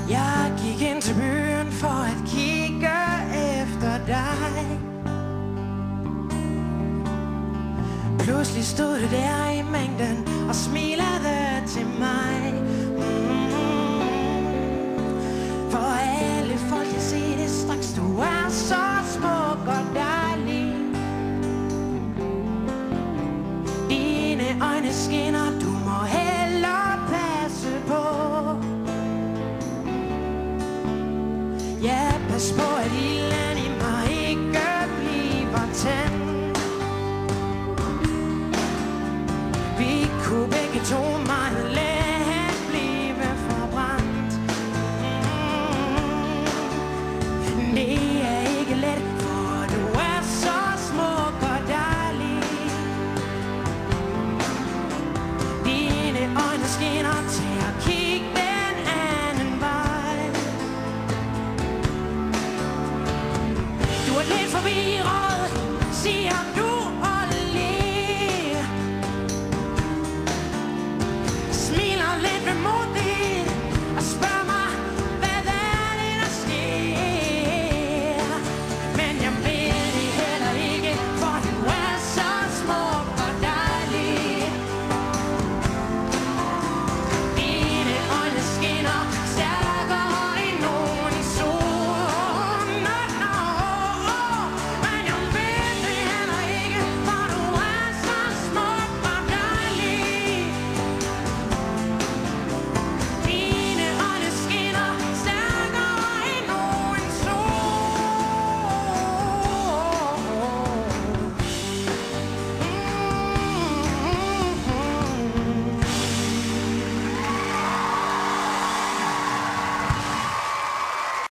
Jeg gik ind til byen for at kigge efter dig. Pludselig stod du der i mængden og smilede til mig. For alle folk kan se det straks. Du er så smuk og dejlig. Dine øjne skinner, du må hellere passe på. Ja, pas på at ilden i mig ikke bliver tændt. Vi kunne begge to